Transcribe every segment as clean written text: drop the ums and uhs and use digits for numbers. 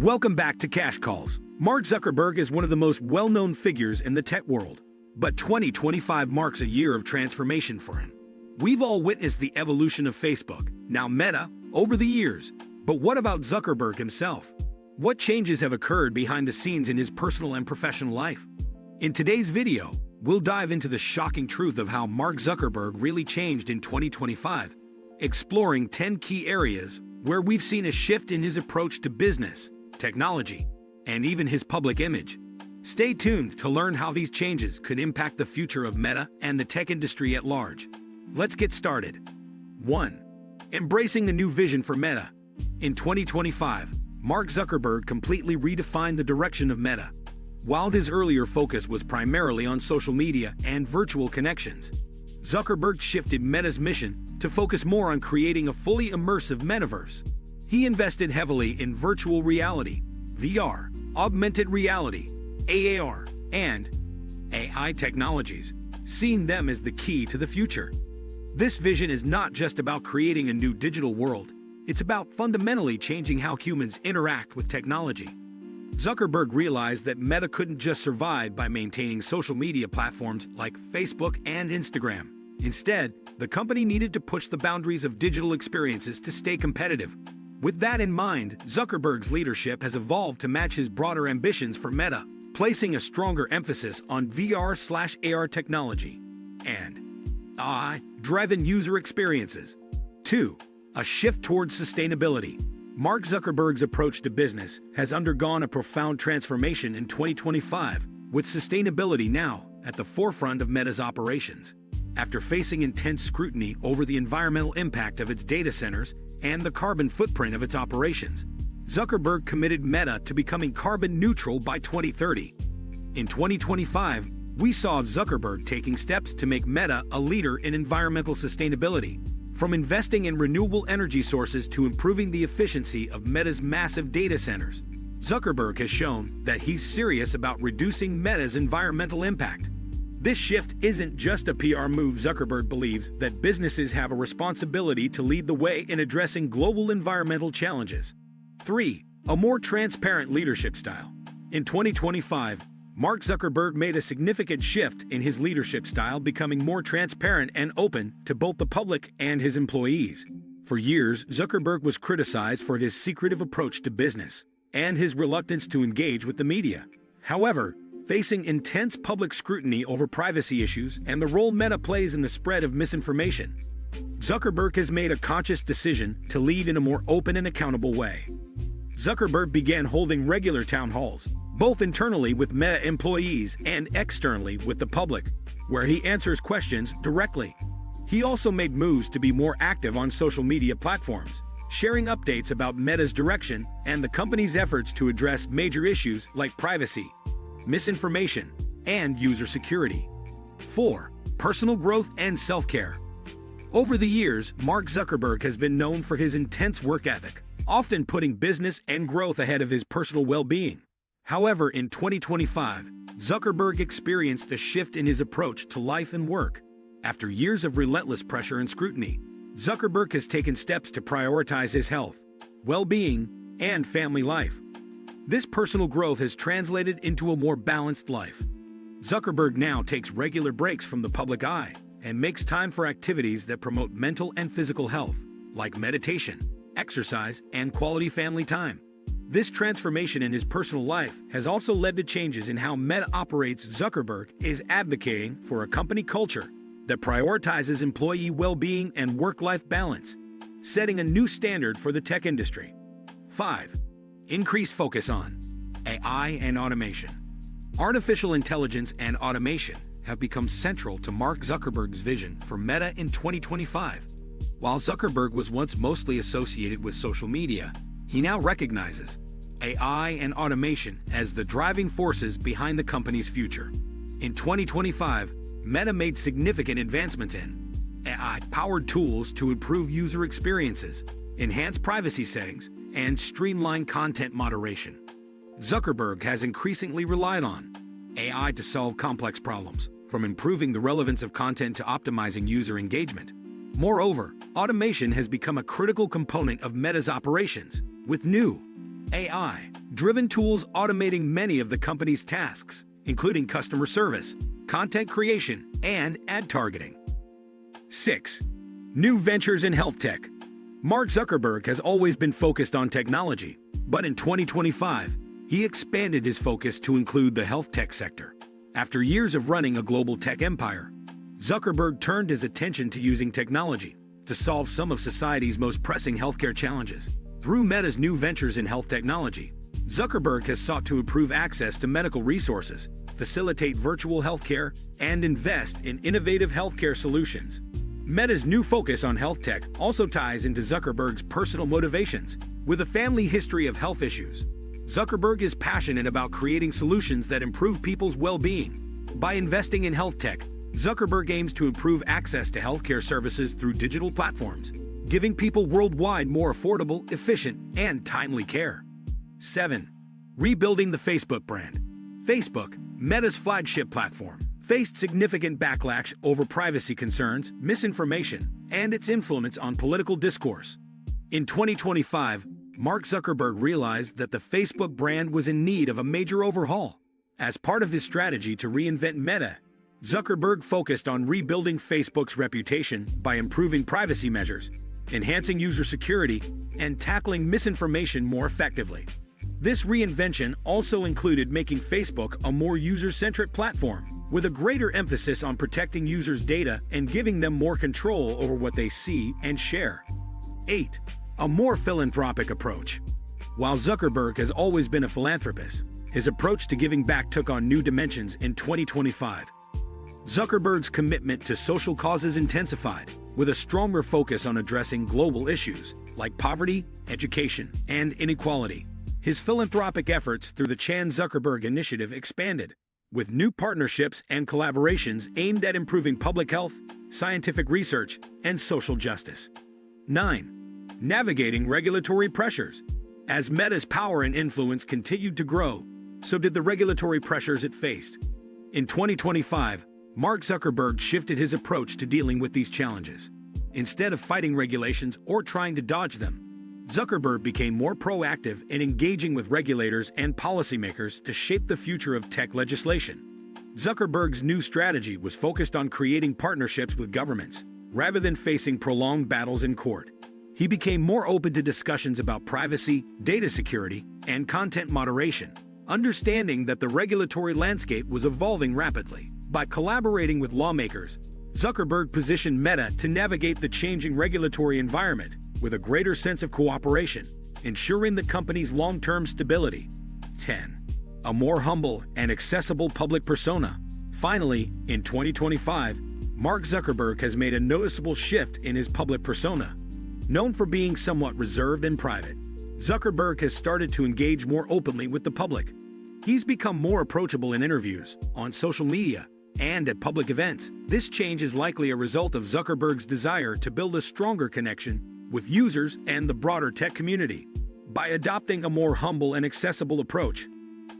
Welcome back to Cash Calls. Mark Zuckerberg is one of the most well-known figures in the tech world, but 2025 marks a year of transformation for him. We've all witnessed the evolution of Facebook, now Meta, over the years. But what about Zuckerberg himself? What changes have occurred behind the scenes in his personal and professional life? In today's video, we'll dive into the shocking truth of how Mark Zuckerberg really changed in 2025, exploring 10 key areas where we've seen a shift in his approach to business, technology, and even his public image. Stay tuned to learn how these changes could impact the future of Meta and the tech industry at large. Let's get started. 1. Embracing the new vision for Meta. In 2025, Mark Zuckerberg completely redefined the direction of Meta. While his earlier focus was primarily on social media and virtual connections, Zuckerberg shifted Meta's mission to focus more on creating a fully immersive metaverse. He invested heavily in virtual reality, VR, augmented reality, AR, and AI technologies, seeing them as the key to the future. This vision is not just about creating a new digital world, it's about fundamentally changing how humans interact with technology. Zuckerberg realized that Meta couldn't just survive by maintaining social media platforms like Facebook and Instagram. Instead, the company needed to push the boundaries of digital experiences to stay competitive. With that in mind, Zuckerberg's leadership has evolved to match his broader ambitions for Meta, placing a stronger emphasis on VR/AR technology and AI-driven user experiences. 2. A shift towards sustainability. Mark Zuckerberg's approach to business has undergone a profound transformation in 2025, with sustainability now at the forefront of Meta's operations. After facing intense scrutiny over the environmental impact of its data centers and the carbon footprint of its operations, Zuckerberg committed Meta to becoming carbon neutral by 2030. In 2025, we saw Zuckerberg taking steps to make Meta a leader in environmental sustainability, from investing in renewable energy sources to improving the efficiency of Meta's massive data centers. Zuckerberg has shown that he's serious about reducing Meta's environmental impact. This shift isn't just a PR move. Zuckerberg believes that businesses have a responsibility to lead the way in addressing global environmental challenges. 3. A more transparent leadership style. In 2025, Mark Zuckerberg made a significant shift in his leadership style, becoming more transparent and open to both the public and his employees. For years, Zuckerberg was criticized for his secretive approach to business and his reluctance to engage with the media. However, facing intense public scrutiny over privacy issues and the role Meta plays in the spread of misinformation, Zuckerberg has made a conscious decision to lead in a more open and accountable way. Zuckerberg began holding regular town halls, both internally with Meta employees and externally with the public, where he answers questions directly. He also made moves to be more active on social media platforms, sharing updates about Meta's direction and the company's efforts to address major issues like privacy, misinformation, and user security. 4. Personal growth and self-care. Over the years, Mark Zuckerberg has been known for his intense work ethic, often putting business and growth ahead of his personal well-being. However, in 2025, Zuckerberg experienced a shift in his approach to life and work. After years of relentless pressure and scrutiny, Zuckerberg has taken steps to prioritize his health, well-being, and family life. This personal growth has translated into a more balanced life. Zuckerberg now takes regular breaks from the public eye and makes time for activities that promote mental and physical health, like meditation, exercise, and quality family time. This transformation in his personal life has also led to changes in how Meta operates. Zuckerberg is advocating for a company culture that prioritizes employee well-being and work-life balance, setting a new standard for the tech industry. 5. Increased focus on AI and automation. Artificial intelligence and automation have become central to Mark Zuckerberg's vision for Meta in 2025. While Zuckerberg was once mostly associated with social media, he now recognizes AI and automation as the driving forces behind the company's future. In 2025, Meta made significant advancements in AI-powered tools to improve user experiences, enhance privacy settings, and streamline content moderation. Zuckerberg has increasingly relied on AI to solve complex problems, from improving the relevance of content to optimizing user engagement. Moreover, automation has become a critical component of Meta's operations, with new AI-driven tools automating many of the company's tasks, including customer service, content creation, and ad targeting. 6. New ventures in health tech. Mark Zuckerberg has always been focused on technology, but in 2025, he expanded his focus to include the health tech sector. After years of running a global tech empire, Zuckerberg turned his attention to using technology to solve some of society's most pressing healthcare challenges. Through Meta's new ventures in health technology, Zuckerberg has sought to improve access to medical resources, facilitate virtual healthcare, and invest in innovative healthcare solutions. Meta's new focus on health tech also ties into Zuckerberg's personal motivations. With a family history of health issues, Zuckerberg is passionate about creating solutions that improve people's well-being. By investing in health tech, Zuckerberg aims to improve access to healthcare services through digital platforms, giving people worldwide more affordable, efficient, and timely care. 7. Rebuilding the Facebook brand. Facebook, Meta's flagship platform, faced significant backlash over privacy concerns, misinformation, and its influence on political discourse. In 2025, Mark Zuckerberg realized that the Facebook brand was in need of a major overhaul. As part of his strategy to reinvent Meta, Zuckerberg focused on rebuilding Facebook's reputation by improving privacy measures, enhancing user security, and tackling misinformation more effectively. This reinvention also included making Facebook a more user-centric platform, with a greater emphasis on protecting users' data and giving them more control over what they see and share. 8. A more philanthropic approach. While Zuckerberg has always been a philanthropist, his approach to giving back took on new dimensions in 2025. Zuckerberg's commitment to social causes intensified, with a stronger focus on addressing global issues like poverty, education, and inequality. His philanthropic efforts through the Chan Zuckerberg Initiative expanded, with new partnerships and collaborations aimed at improving public health, scientific research, and social justice. 9. Navigating regulatory pressures. As Meta's power and influence continued to grow, so did the regulatory pressures it faced. In 2025, Mark Zuckerberg shifted his approach to dealing with these challenges. Instead of fighting regulations or trying to dodge them, Zuckerberg became more proactive in engaging with regulators and policymakers to shape the future of tech legislation. Zuckerberg's new strategy was focused on creating partnerships with governments, rather than facing prolonged battles in court. He became more open to discussions about privacy, data security, and content moderation, understanding that the regulatory landscape was evolving rapidly. By collaborating with lawmakers, Zuckerberg positioned Meta to navigate the changing regulatory environment with a greater sense of cooperation, ensuring the company's long-term stability. 10. A more humble and accessible public persona. Finally, in 2025, Mark Zuckerberg has made a noticeable shift in his public persona. Known for being somewhat reserved and private, Zuckerberg has started to engage more openly with the public. He's become more approachable in interviews, on social media, and at public events. This change is likely a result of Zuckerberg's desire to build a stronger connection with users and the broader tech community. By adopting a more humble and accessible approach,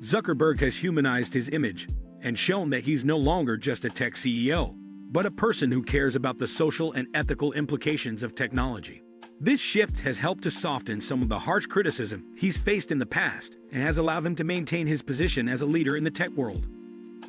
Zuckerberg has humanized his image and shown that he's no longer just a tech CEO, but a person who cares about the social and ethical implications of technology. This shift has helped to soften some of the harsh criticism he's faced in the past and has allowed him to maintain his position as a leader in the tech world.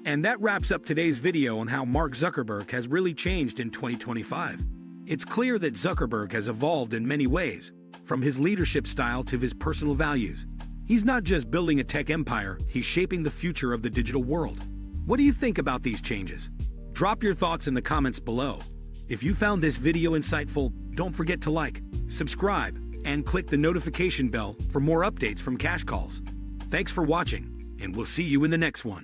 And that wraps up today's video on how Mark Zuckerberg has really changed in 2025. It's clear that Zuckerberg has evolved in many ways, from his leadership style to his personal values. He's not just building a tech empire, he's shaping the future of the digital world. What do you think about these changes? Drop your thoughts in the comments below. If you found this video insightful, don't forget to like, subscribe, and click the notification bell for more updates from Cash Calls. Thanks for watching, and we'll see you in the next one.